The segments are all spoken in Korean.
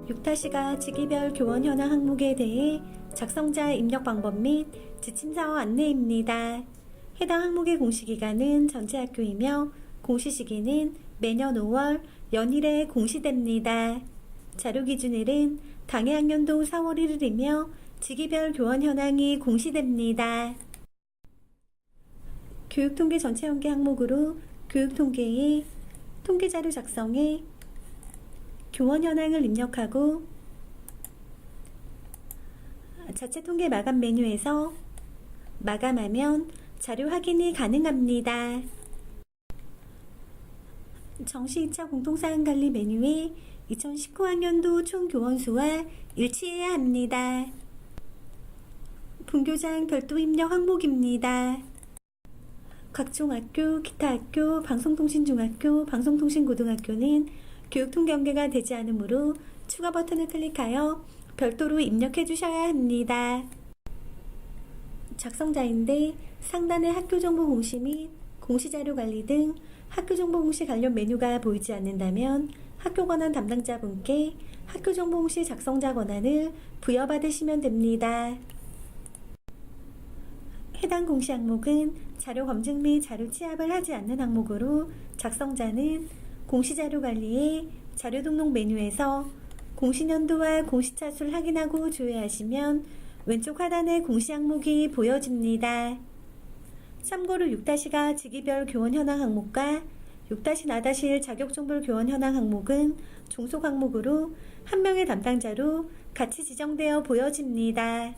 6타시가 직위별 교원 현황 항목에 대해 작성자 입력 방법 및 지침사항 안내입니다. 해당 항목의 공시기간은 전체 학교이며 공시 시기는 매년 5월 연일에 공시됩니다. 자료 기준일은 당해 학년도 4월 1일이며 직위별 교원 현황이 공시됩니다. 교육통계 전체 연계 항목으로 교육통계의 통계자료 작성에 교원 현황을 입력하고 자체 통계 마감 메뉴에서 마감하면 자료 확인이 가능합니다. 정시 2차 공통사항 관리 메뉴에 2019학년도 총 교원 수와 일치해야 합니다. 분교장 별도 입력 항목입니다. 각종 학교, 기타 학교, 방송통신중학교, 방송통신고등학교는 교육통계 연계가 되지 않으므로 추가 버튼을 클릭하여 별도로 입력해 주셔야 합니다. 작성자인데 상단의 학교정보 공시 및 공시자료 관리 등 학교정보 공시 관련 메뉴가 보이지 않는다면 학교 권한 담당자분께 학교정보 공시 작성자 권한을 부여받으시면 됩니다. 해당 공시 항목은 자료 검증 및 자료 취합을 하지 않는 항목으로 작성자는 공시자료 관리의 자료 등록 메뉴에서 공시년도와 공시차수를 확인하고 조회하시면 왼쪽 하단에 공시 항목이 보여집니다. 참고로 6타시가 직위별 교원 현황 항목과 6-4-1 자격정보 교원 현황 항목은 종속 항목으로 한 명의 담당자로 같이 지정되어 보여집니다.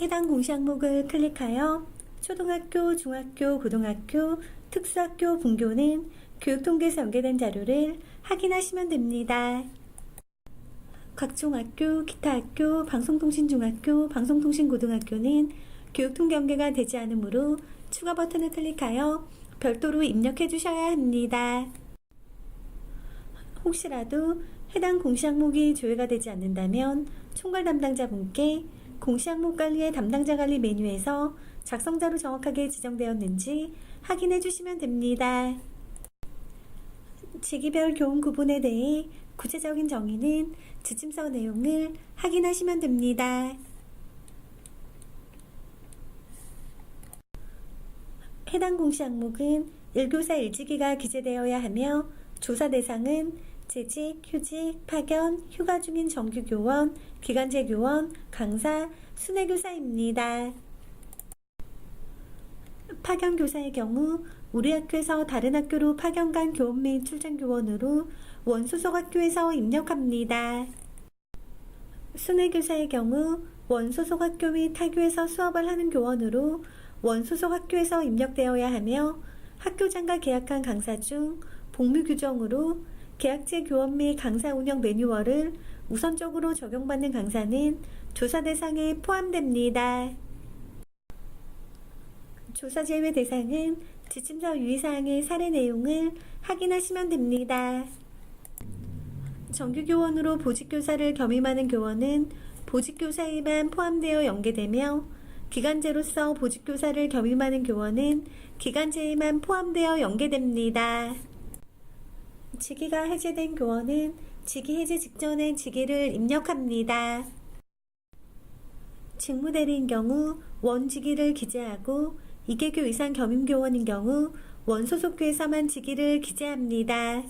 해당 공시 항목을 클릭하여 초등학교, 중학교, 고등학교, 특수학교, 분교는 교육통계에서 연계된 자료를 확인하시면 됩니다. 각종 학교, 기타 학교, 방송통신중학교, 방송통신고등학교는 교육통계 연계가 되지 않으므로 추가 버튼을 클릭하여 별도로 입력해 주셔야 합니다. 혹시라도 해당 공시 항목이 조회가 되지 않는다면 총괄 담당자분께 공시 항목 관리의 담당자 관리 메뉴에서 작성자로 정확하게 지정되었는지 확인해 주시면 됩니다. 직위별 교원 구분에 대해 구체적인 정의는 지침서 내용을 확인하시면 됩니다. 해당 공시 항목은 1교사 1직위가 기재되어야 하며 조사 대상은 재직, 휴직, 파견, 휴가 중인 정규교원, 기간제 교원, 강사, 순회교사입니다. 파견교사의 경우 우리 학교에서 다른 학교로 파견 간 교원 및 출전교원으로 원소속 학교에서 입력합니다. 순회교사의 경우 원소속 학교 및 타교에서 수업을 하는 교원으로 원소속 학교에서 입력되어야 하며 학교장과 계약한 강사 중 복무 규정으로 계약제 교원 및 강사 운영 매뉴얼을 우선적으로 적용받는 강사는 조사 대상에 포함됩니다. 조사 제외 대상은 지침서 유의사항의 사례 내용을 확인하시면 됩니다. 정규교원으로 보직교사를 겸임하는 교원은 보직교사에만 포함되어 연계되며 기간제로서 보직교사를 겸임하는 교원은 기간제에만 포함되어 연계됩니다. 직위가 해제된 교원은 직위 해제 직전에 직위를 입력합니다. 직무대리인 경우 원직위를 기재하고 2개교 이상 겸임교원인 경우 원소속교에서만 직위를 기재합니다.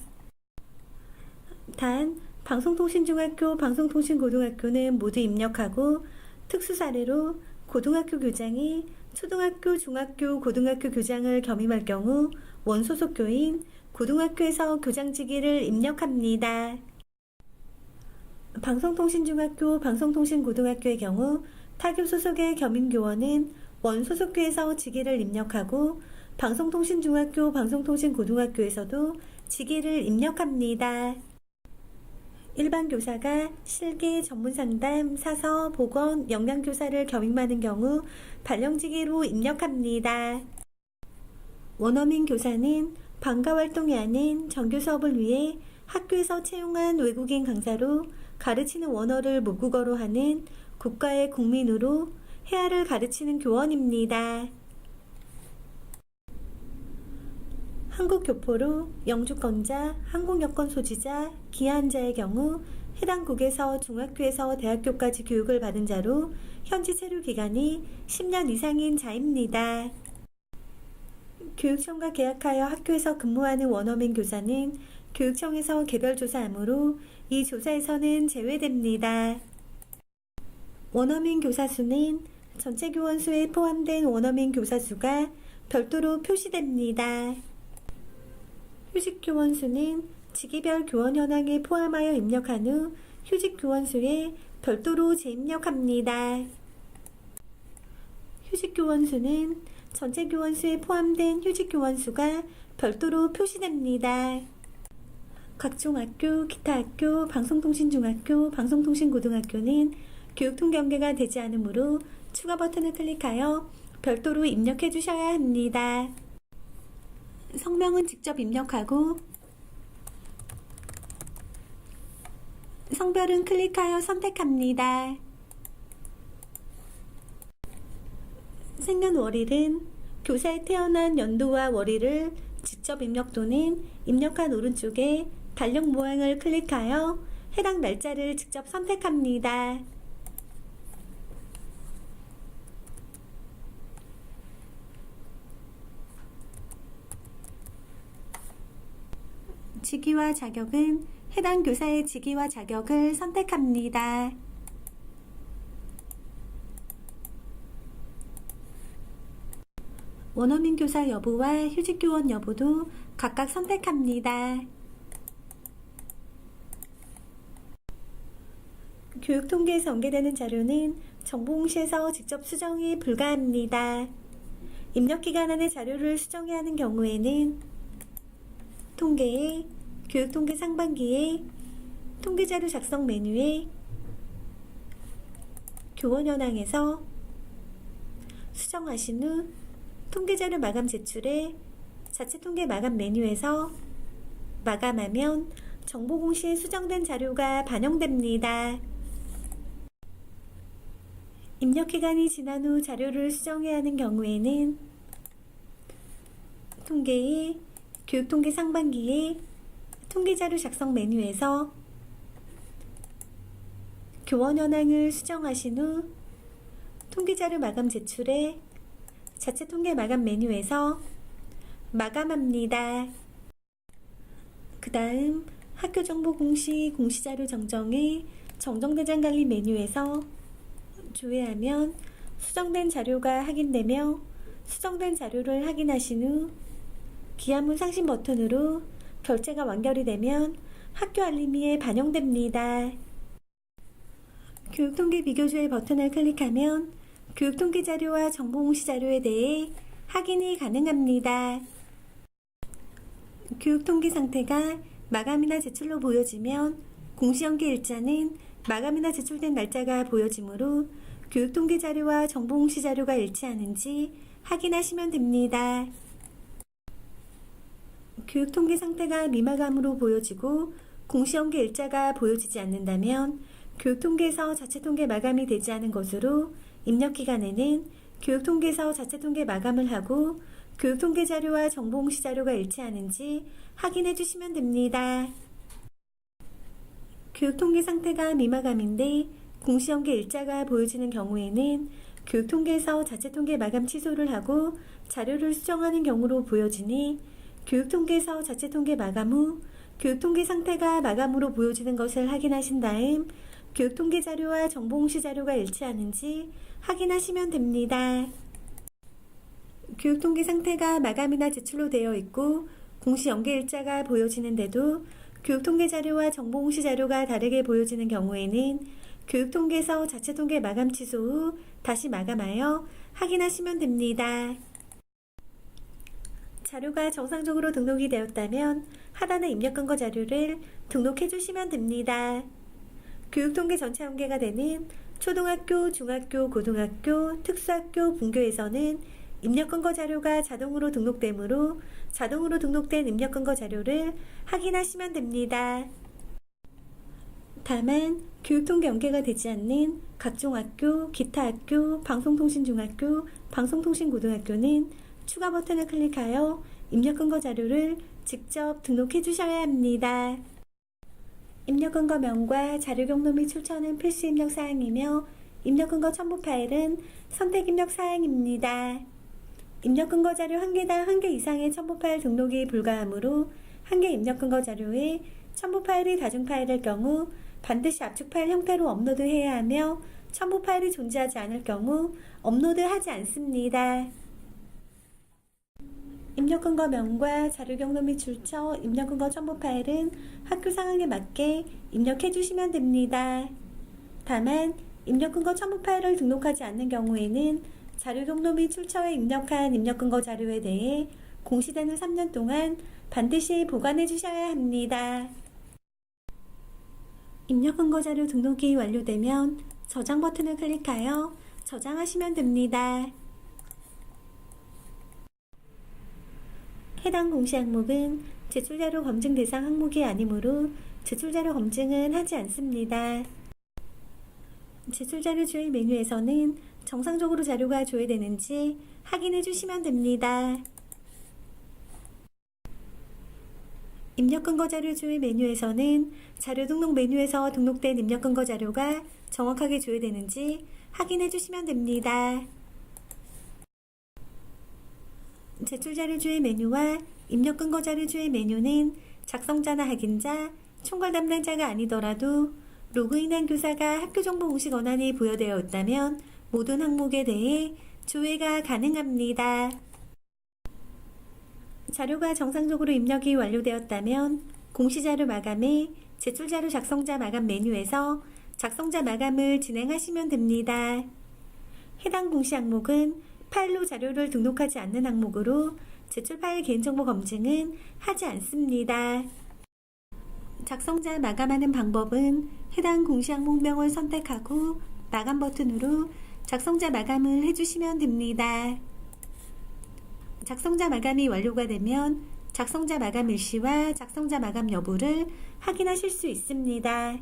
단, 방송통신중학교, 방송통신고등학교는 모두 입력하고 특수사례로 고등학교 교장이 초등학교, 중학교, 고등학교 교장을 겸임할 경우 원소속교인 고등학교에서 교장직위를 입력합니다. 방송통신중학교, 방송통신고등학교의 경우 타교 소속의 겸임교원은 원소속교에서 직위를 입력하고 방송통신중학교, 방송통신고등학교에서도 직위를 입력합니다. 일반 교사가 실기, 전문상담, 사서, 보건, 영양교사를 겸임하는 경우 발령직위로 입력합니다. 원어민 교사는 방과활동이 아닌 정규 수업을 위해 학교에서 채용한 외국인 강사로 가르치는 원어를 모국어로 하는 국가의 국민으로 회화를 가르치는 교원입니다. 한국교포로 영주권자, 항공여권 소지자, 기한자의 경우 해당 국에서 중학교에서 대학교까지 교육을 받은 자로 현지 체류 기간이 10년 이상인 자입니다. 교육청과 계약하여 학교에서 근무하는 원어민 교사는 교육청에서 개별 조사하므로 이 조사에서는 제외됩니다. 원어민 교사 수는 전체 교원 수에 포함된 원어민 교사 수가 별도로 표시됩니다. 휴직 교원 수는 직위별 교원 현황에 포함하여 입력한 후 휴직 교원 수에 별도로 재입력합니다. 휴직 교원 수는 전체 교원 수에 포함된 휴직 교원 수가 별도로 표시됩니다. 각종 학교, 기타 학교, 방송통신중학교, 방송통신고등학교는 교육통 경계가 되지 않으므로 추가 버튼을 클릭하여 별도로 입력해 주셔야 합니다. 성명은 직접 입력하고 성별은 클릭하여 선택합니다. 생년월일은 교사의 태어난 연도와 월일을 직접 입력 또는 입력한 오른쪽에 달력 모양을 클릭하여 해당 날짜를 직접 선택합니다. 직위와 자격은 해당 교사의 직위와 자격을 선택합니다. 원어민 교사 여부와 휴직 교원 여부도 각각 선택합니다. 교육통계에서 연계되는 자료는 정보공시에서 직접 수정이 불가합니다. 입력기간 안에 자료를 수정해야 하는 경우에는 통계에 교육통계 상반기에 통계자료 작성 메뉴에 교원 현황에서 수정하신 후 통계자료 마감 제출에 자체통계 마감 메뉴에서 마감하면 정보공시에 수정된 자료가 반영됩니다. 입력기간이 지난 후 자료를 수정해야 하는 경우에는 통계에 교육통계 상반기에 통계자료 작성 메뉴에서 교원 현황을 수정하신 후 통계자료 마감 제출에 자체통계 마감 메뉴에서 마감합니다. 그 다음 학교정보 공시자료 정정의 정정대장 관리 메뉴에서 조회하면 수정된 자료가 확인되며 수정된 자료를 확인하신 후 기한문 상신 버튼으로 결제가 완결이 되면 학교 알림이에 반영됩니다. 교육통계 비교조회 버튼을 클릭하면 교육통계 자료와 정보공시 자료에 대해 확인이 가능합니다. 교육통계 상태가 마감이나 제출로 보여지면 공시연계 일자는 마감이나 제출된 날짜가 보여지므로 교육통계 자료와 정보공시 자료가 일치하는지 확인하시면 됩니다. 교육통계 상태가 미마감으로 보여지고 공시연계 일자가 보여지지 않는다면 교육통계에서 자체통계 마감이 되지 않은 것으로 입력기간에는 교육통계에서 자체통계 마감을 하고 교육통계 자료와 정보공시 자료가 일치하는지 확인해 주시면 됩니다. 교육통계 상태가 미마감인데 공시연계 일자가 보여지는 경우에는 교육통계에서 자체통계 마감 취소를 하고 자료를 수정하는 경우로 보여지니 교육통계에서 자체통계 마감 후 교육통계 상태가 마감으로 보여지는 것을 확인하신 다음 교육통계 자료와 정보공시 자료가 일치하는지 확인하시면 됩니다. 교육통계 상태가 마감이나 제출로 되어 있고 공시 연계 일자가 보여지는데도 교육통계 자료와 정보공시 자료가 다르게 보여지는 경우에는 교육통계에서 자체통계 마감 취소 후 다시 마감하여 확인하시면 됩니다. 자료가 정상적으로 등록이 되었다면 하단의 입력근거 자료를 등록해 주시면 됩니다. 교육통계 전체 연계가 되는 초등학교, 중학교, 고등학교, 특수학교, 분교에서는 입력근거 자료가 자동으로 등록되므로 자동으로 등록된 입력근거 자료를 확인하시면 됩니다. 다만 교육통계 연계가 되지 않는 각종 학교, 기타 학교, 방송통신중학교, 방송통신고등학교는 추가 버튼을 클릭하여 입력근거 자료를 직접 등록해 주셔야 합니다. 입력 근거명과 자료 경로 및 출처는 필수 입력 사항이며 입력 근거 첨부 파일은 선택 입력 사항입니다. 입력 근거 자료 1개당 1개 이상의 첨부 파일 등록이 불가하므로 1개 입력 근거 자료에 첨부 파일이 다중 파일일 경우 반드시 압축 파일 형태로 업로드해야 하며 첨부 파일이 존재하지 않을 경우 업로드하지 않습니다. 입력 근거 명과 자료 경로 및 출처, 입력 근거 첨부 파일은 학교 상황에 맞게 입력해 주시면 됩니다. 다만 입력 근거 첨부 파일을 등록하지 않는 경우에는 자료 경로 및 출처에 입력한 입력 근거 자료에 대해 공시되는 3년 동안 반드시 보관해 주셔야 합니다. 입력 근거 자료 등록이 완료되면 저장 버튼을 클릭하여 저장하시면 됩니다. 해당 공시 항목은 제출자료 검증 대상 항목이 아니므로 제출자료 검증은 하지 않습니다. 제출자료 조회 메뉴에서는 정상적으로 자료가 조회되는지 확인해 주시면 됩니다. 입력 근거 자료 조회 메뉴에서는 자료 등록 메뉴에서 등록된 입력 근거 자료가 정확하게 조회되는지 확인해 주시면 됩니다. 제출 자료 조회 메뉴와 입력 근거 자료 조회 메뉴는 작성자나 확인자, 총괄 담당자가 아니더라도 로그인한 교사가 학교 정보 공시 권한이 부여되어 있다면 모든 항목에 대해 조회가 가능합니다. 자료가 정상적으로 입력이 완료되었다면 공시자료 마감에 제출자료 작성자 마감 메뉴에서 작성자 마감을 진행하시면 됩니다. 해당 공시 항목은 파일로 자료를 등록하지 않는 항목으로 제출 파일 개인정보 검증은 하지 않습니다. 작성자 마감하는 방법은 해당 공시 항목명을 선택하고 마감 버튼으로 작성자 마감을 해주시면 됩니다. 작성자 마감이 완료가 되면 작성자 마감 일시와 작성자 마감 여부를 확인하실 수 있습니다.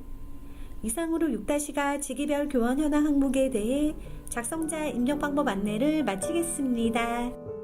이상으로 6-가 직위별 교원 현황 항목에 대해 작성자 입력 방법 안내를 마치겠습니다.